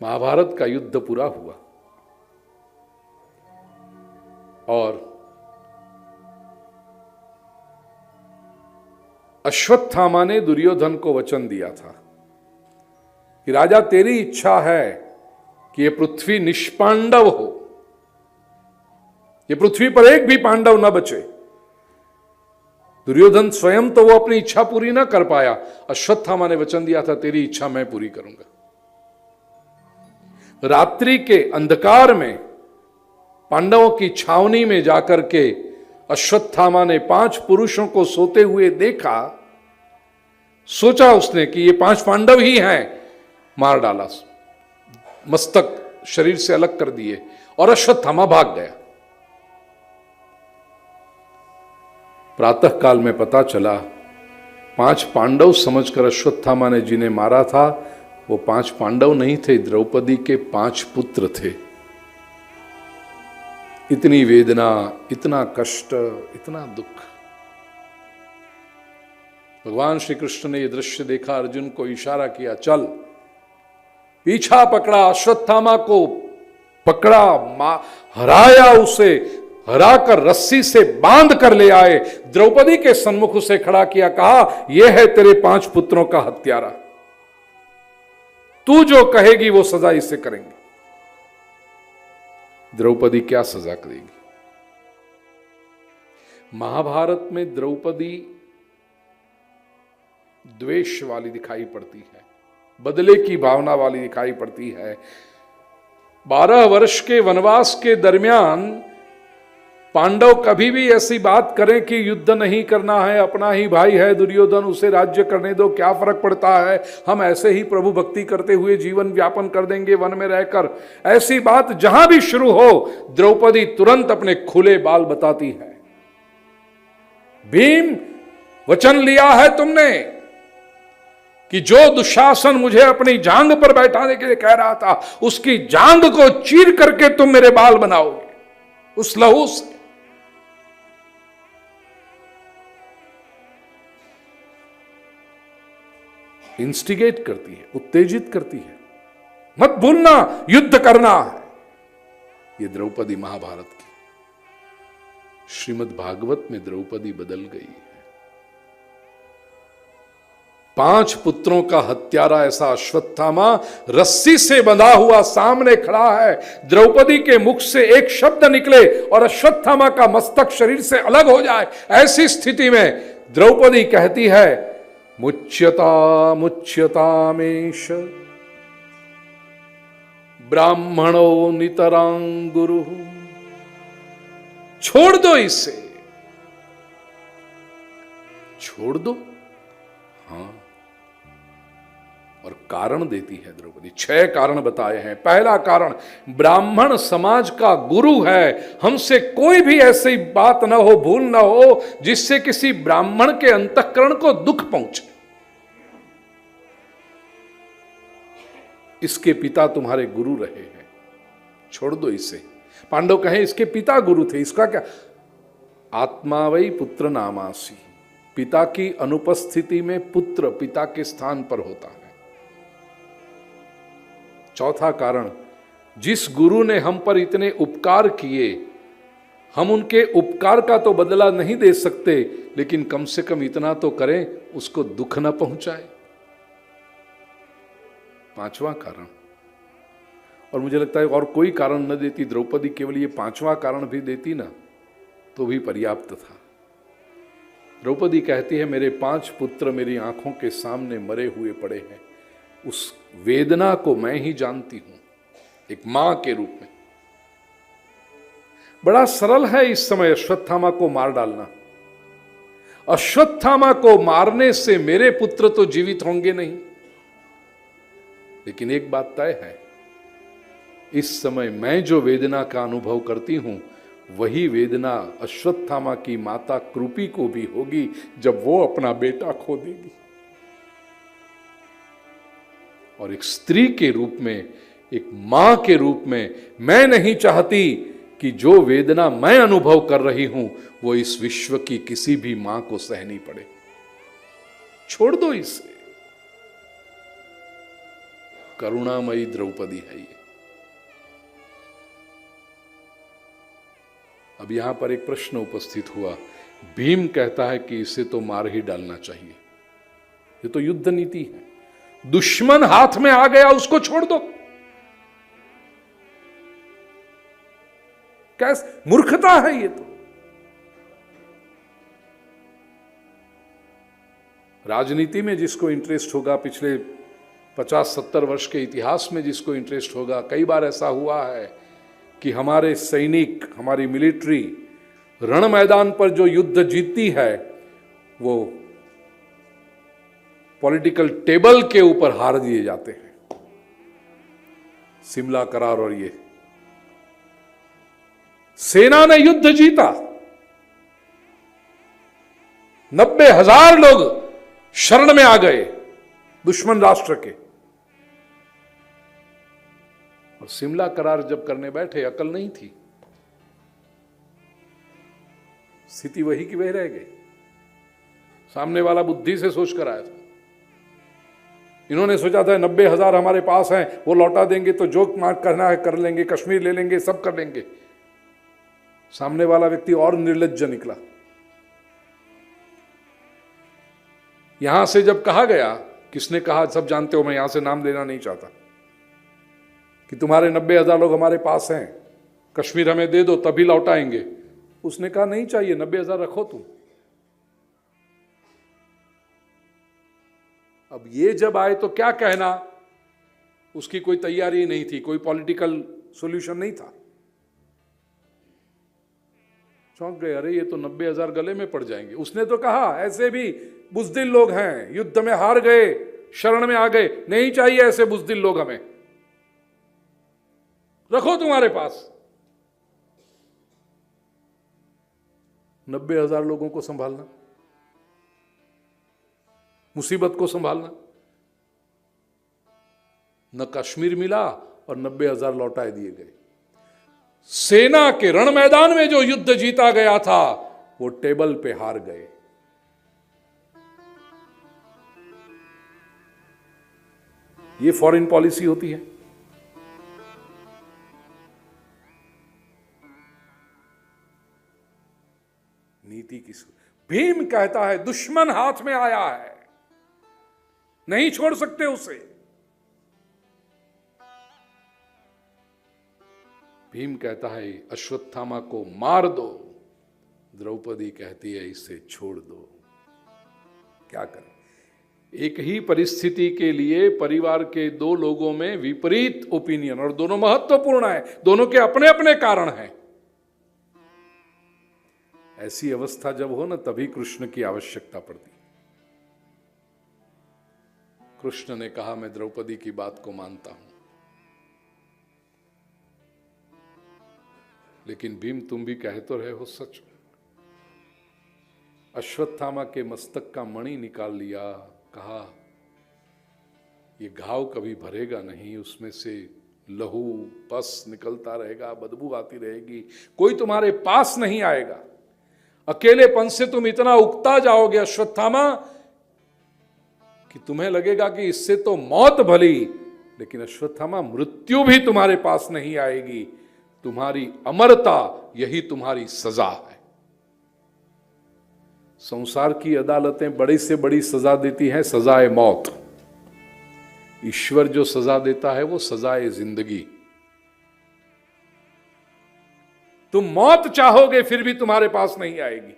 महाभारत का युद्ध पूरा हुआ और अश्वत्थामा ने दुर्योधन को वचन दिया था कि राजा तेरी इच्छा है कि ये पृथ्वी निष्पांडव हो, ये पृथ्वी पर एक भी पांडव न बचे। दुर्योधन स्वयं तो वो अपनी इच्छा पूरी ना कर पाया, अश्वत्थामा ने वचन दिया था तेरी इच्छा मैं पूरी करूंगा। रात्रि के अंधकार में पांडवों की छावनी में जाकर के अश्वत्थामा ने 5 पुरुषों को सोते हुए देखा। सोचा उसने कि ये 5 पांडव ही हैं, मार डाला, मस्तक शरीर से अलग कर दिए और अश्वत्थामा भाग गया। प्रातः काल में पता चला 5 पांडव समझकर अश्वत्थामा ने जिन्हें मारा था वो 5 पांडव नहीं थे, द्रौपदी के 5 पुत्र थे। इतनी वेदना, इतना कष्ट, इतना दुख। भगवान श्री कृष्ण ने यह दृश्य देखा, अर्जुन को इशारा किया चल। पीछा पकड़ा, अश्वत्थामा को पकड़ा, हराया, उसे हराकर रस्सी से बांध कर ले आए, द्रौपदी के सन्मुख उसे खड़ा किया, कहा यह है तेरे 5 पुत्रों का हत्यारा, तू जो कहेगी वो सजा इसे करेंगे। द्रौपदी क्या सजा करेगी? महाभारत में द्रौपदी द्वेष वाली दिखाई पड़ती है, बदले की भावना वाली दिखाई पड़ती है। 12 वर्ष के वनवास के दरमियान पांडव कभी भी ऐसी बात करें कि युद्ध नहीं करना है, अपना ही भाई है दुर्योधन, उसे राज्य करने दो, क्या फर्क पड़ता है, हम ऐसे ही प्रभु भक्ति करते हुए जीवन व्यापन कर देंगे वन में रहकर, ऐसी बात जहां भी शुरू हो द्रौपदी तुरंत अपने खुले बाल बताती है। भीम, वचन लिया है तुमने कि जो दुशासन मुझे अपनी जांग पर बैठाने के लिए कह रहा था उसकी जांग को चीर करके तुम मेरे बाल बनाओगे उस लहू से। इंस्टिगेट करती है, उत्तेजित करती है, मत भूलना युद्ध करना है। यह द्रौपदी महाभारत की। श्रीमद् भागवत में द्रौपदी बदल गई है। 5 पुत्रों का हत्यारा ऐसा अश्वत्थामा रस्सी से बंधा हुआ सामने खड़ा है। द्रौपदी के मुख से एक शब्द निकले और अश्वत्थामा का मस्तक शरीर से अलग हो जाए, ऐसी स्थिति में द्रौपदी कहती है मुच्यता मुच्यतामेष ब्राह्मणो नितरां गुरु। छोड़ दो इसे, छोड़ दो। हाँ, और कारण देती है द्रौपदी। 6 कारण बताए हैं। पहला कारण, ब्राह्मण समाज का गुरु है, हमसे कोई भी ऐसी बात ना हो, भूल ना हो जिससे किसी ब्राह्मण के अंतःकरण को दुख पहुंचे। इसके पिता तुम्हारे गुरु रहे हैं, छोड़ दो इसे। पांडव कहें इसके पिता गुरु थे, इसका क्या? आत्मा वै पुत्र नामासी। पिता की अनुपस्थिति में पुत्र पिता के स्थान पर होता है। चौथा कारण, जिस गुरु ने हम पर इतने उपकार किए, हम उनके उपकार का तो बदला नहीं दे सकते, लेकिन कम से कम इतना तो करें उसको दुख न पहुंचाए। 5वां कारण, और मुझे लगता है और कोई कारण न देती द्रौपदी, केवल ये 5वां कारण भी देती ना तो भी पर्याप्त था। द्रौपदी कहती है मेरे 5 पुत्र मेरी आंखों के सामने मरे हुए पड़े हैं, उस वेदना को मैं ही जानती हूं एक मां के रूप में। बड़ा सरल है इस समय अश्वत्थामा को मार डालना। अश्वत्थामा को मारने से मेरे पुत्र तो जीवित होंगे नहीं, लेकिन एक बात तय है, इस समय मैं जो वेदना का अनुभव करती हूं वही वेदना अश्वत्थामा की माता कृपी को भी होगी जब वो अपना बेटा खो देगी। और एक स्त्री के रूप में, एक मां के रूप में मैं नहीं चाहती कि जो वेदना मैं अनुभव कर रही हूं वो इस विश्व की किसी भी मां को सहनी पड़े। छोड़ दो इसे। करुणामयी द्रौपदी है ये। अब यहां पर एक प्रश्न उपस्थित हुआ, भीम कहता है कि इसे तो मार ही डालना चाहिए, ये तो युद्ध नीति है, दुश्मन हाथ में आ गया उसको छोड़ दो। कैसे मूर्खता है ये तो। राजनीति में जिसको इंटरेस्ट होगा, पिछले 50-70 वर्ष के इतिहास में जिसको इंटरेस्ट होगा, कई बार ऐसा हुआ है कि हमारे सैनिक, हमारी मिलिट्री रण मैदान पर जो युद्ध जीतती है वो पॉलिटिकल टेबल के ऊपर हार दिए जाते हैं। शिमला करार और ये सेना ने युद्ध जीता, 90,000 लोग शरण में आ गए दुश्मन राष्ट्र के, और शिमला करार जब करने बैठे अकल नहीं थी, स्थिति वही की वही रह गई। सामने वाला बुद्धि से सोच कर आया था। इन्होंने सोचा था 90,000 हमारे पास हैं, वो लौटा देंगे तो जो मार करना है कर लेंगे, कश्मीर ले लेंगे, सब कर लेंगे। सामने वाला व्यक्ति और निर्लज्ज निकला। यहां से जब कहा गया, किसने कहा सब जानते हो, मैं यहां से नाम लेना नहीं चाहता, कि तुम्हारे 90,000 लोग हमारे पास हैं, कश्मीर हमें दे दो तभी लौटाएंगे। उसने कहा नहीं चाहिए, 90,000 रखो तुम। अब ये जब आए तो क्या कहना, उसकी कोई तैयारी नहीं थी, कोई पॉलिटिकल सॉल्यूशन नहीं था। चौंक गए, अरे ये तो 90,000 गले में पड़ जाएंगे। उसने तो कहा ऐसे भी बुज़दिल लोग हैं, युद्ध में हार गए, शरण में आ गए, नहीं चाहिए ऐसे बुज़दिल लोग हमें, रखो तुम्हारे पास। 90,000 लोगों को संभालना, मुसीबत को संभालना, न कश्मीर मिला और 90,000 लौटाए दिए गए। सेना के रण मैदान में जो युद्ध जीता गया था वो टेबल पे हार गए। ये फॉरेन पॉलिसी होती है। नीति की भीम कहता है दुश्मन हाथ में आया है, नहीं छोड़ सकते उसे। भीम कहता है अश्वत्थामा को मार दो, द्रौपदी कहती है इसे छोड़ दो। क्या करें? एक ही परिस्थिति के लिए परिवार के दो लोगों में विपरीत ओपिनियन, और दोनों महत्वपूर्ण है, दोनों के अपने अपने कारण हैं। ऐसी अवस्था जब हो ना, तभी कृष्ण की आवश्यकता पड़ती। कृष्ण ने कहा मैं द्रौपदी की बात को मानता हूं, लेकिन भीम तुम भी कह तो रहे हो सच। अश्वत्थामा के मस्तक का मणि निकाल लिया, कहा ये घाव कभी भरेगा नहीं, उसमें से लहू पस निकलता रहेगा, बदबू आती रहेगी, कोई तुम्हारे पास नहीं आएगा। अकेलेपन से तुम इतना उकता जाओगे अश्वत्थामा कि तुम्हें लगेगा कि इससे तो मौत भली, लेकिन अश्वत्थामा मृत्यु भी तुम्हारे पास नहीं आएगी। तुम्हारी अमरता यही तुम्हारी सजा है। संसार की अदालतें बड़ी से बड़ी सजा देती हैं, सजाए मौत। ईश्वर जो सजा देता है वो सजाए जिंदगी। तुम मौत चाहोगे फिर भी तुम्हारे पास नहीं आएगी।